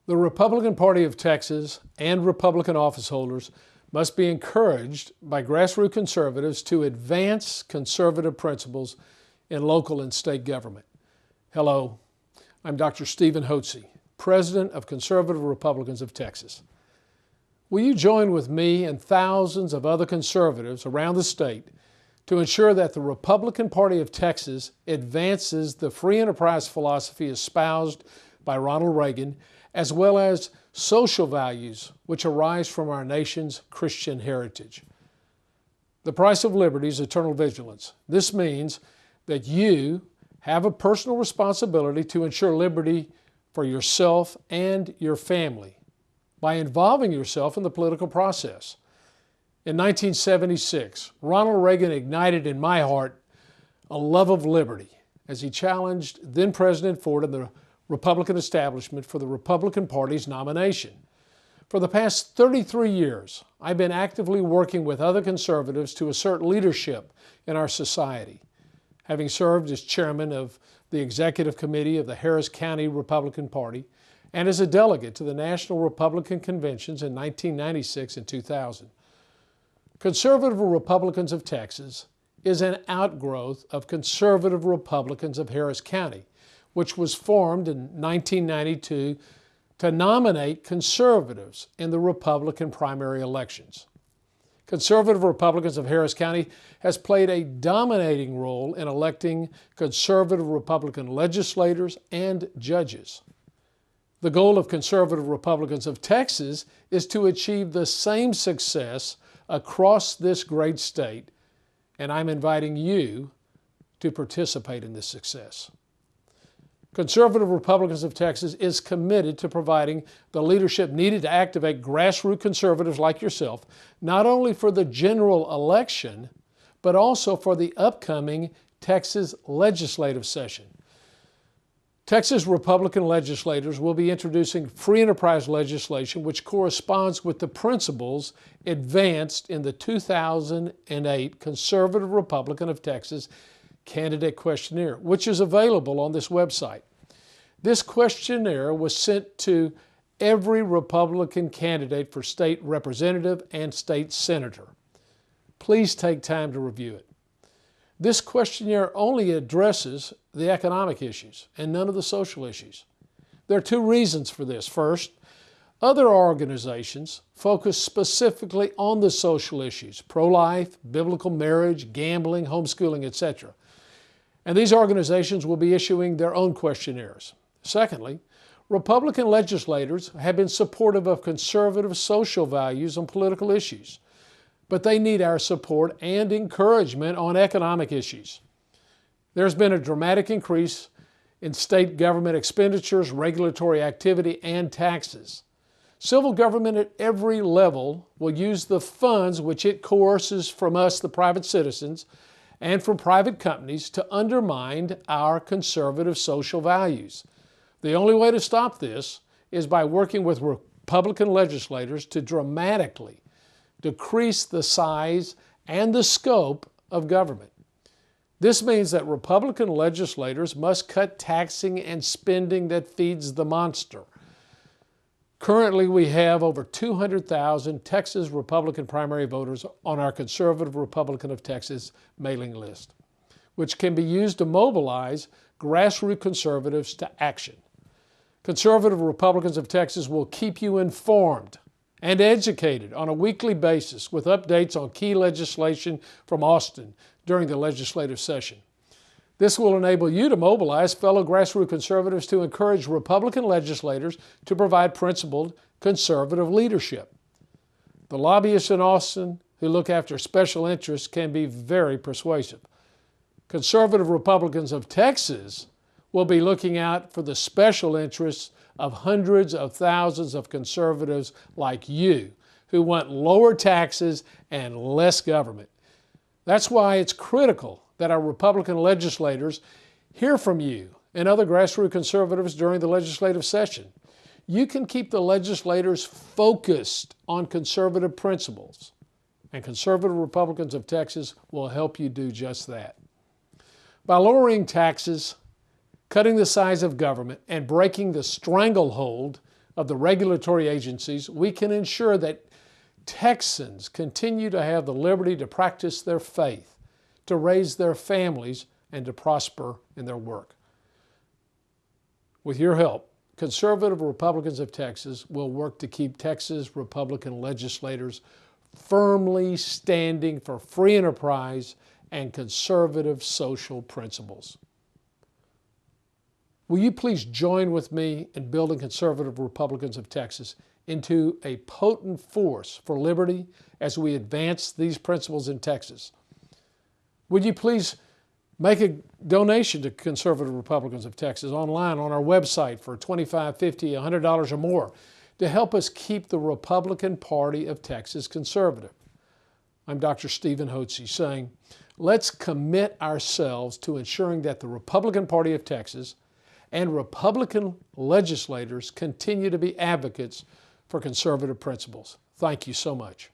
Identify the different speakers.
Speaker 1: The Republican Party of Texas and Republican office holders must be encouraged by grassroots conservatives to advance conservative principles in local and state government. Hello, I'm Dr. Stephen Hotze, President of Conservative Republicans of Texas. Will you join with me and thousands of other conservatives around the state to ensure that the Republican Party of Texas advances the free enterprise philosophy espoused by Ronald Reagan, as well as social values which arise from our nation's Christian heritage? The price of liberty is eternal vigilance. This means that you have a personal responsibility to ensure liberty for yourself and your family by involving yourself in the political process. In 1976, Ronald Reagan ignited in my heart a love of liberty as he challenged then-President Ford and the Republican establishment for the Republican Party's nomination. For the past 33 years, I've been actively working with other conservatives to assert leadership in our society. Having served as chairman of the executive committee of the Harris County Republican Party and as a delegate to the National Republican Conventions in 1996 and 2000. Conservative Republicans of Texas is an outgrowth of Conservative Republicans of Harris County, which was formed in 1992 to nominate conservatives in the Republican primary elections. Conservative Republicans of Harris County has played a dominating role in electing conservative Republican legislators and judges. The goal of Conservative Republicans of Texas is to achieve the same success across this great state, and I'm inviting you to participate in this success. Conservative Republicans of Texas is committed to providing the leadership needed to activate grassroots conservatives like yourself, not only for the general election, but also for the upcoming Texas legislative session. Texas Republican legislators will be introducing free enterprise legislation which corresponds with the principles advanced in the 2008 Conservative Republican of Texas Candidate Questionnaire, which is available on this website. This questionnaire was sent to every Republican candidate for state representative and state senator. Please take time to review it. This questionnaire only addresses the economic issues and none of the social issues. There are two reasons for this. First, other organizations focus specifically on the social issues: pro-life, biblical marriage, gambling, homeschooling, etc. And these organizations will be issuing their own questionnaires. Secondly, Republican legislators have been supportive of conservative social values on political issues, but they need our support and encouragement on economic issues. There's been a dramatic increase in state government expenditures, regulatory activity, and taxes. Civil government at every level will use the funds which it coerces from us, the private citizens, and from private companies to undermine our conservative social values. The only way to stop this is by working with Republican legislators to dramatically decrease the size and the scope of government. This means that Republican legislators must cut taxing and spending that feeds the monster. Currently, we have over 200,000 Texas Republican primary voters on our Conservative Republican of Texas mailing list, which can be used to mobilize grassroots conservatives to action. Conservative Republicans of Texas will keep you informed and educated on a weekly basis with updates on key legislation from Austin during the legislative session. This will enable you to mobilize fellow grassroots conservatives to encourage Republican legislators to provide principled conservative leadership. The lobbyists in Austin who look after special interests can be very persuasive. Conservative Republicans of Texas will be looking out for the special interests of hundreds of thousands of conservatives like you who want lower taxes and less government. That's why it's critical that our Republican legislators hear from you and other grassroots conservatives during the legislative session. You can keep the legislators focused on conservative principles, and Conservative Republicans of Texas will help you do just that. By lowering taxes, cutting the size of government, and breaking the stranglehold of the regulatory agencies, we can ensure that Texans continue to have the liberty to practice their faith, to raise their families, and to prosper in their work. With your help, conservative Republicans of Texas will work to keep Texas Republican legislators firmly standing for free enterprise and conservative social principles. Will you please join with me in building conservative Republicans of Texas into a potent force for liberty as we advance these principles in Texas? Would you please make a donation to Conservative Republicans of Texas online on our website for $25, $50, $100 or more to help us keep the Republican Party of Texas conservative? I'm Dr. Stephen Hotze saying, let's commit ourselves to ensuring that the Republican Party of Texas and Republican legislators continue to be advocates for conservative principles. Thank you so much.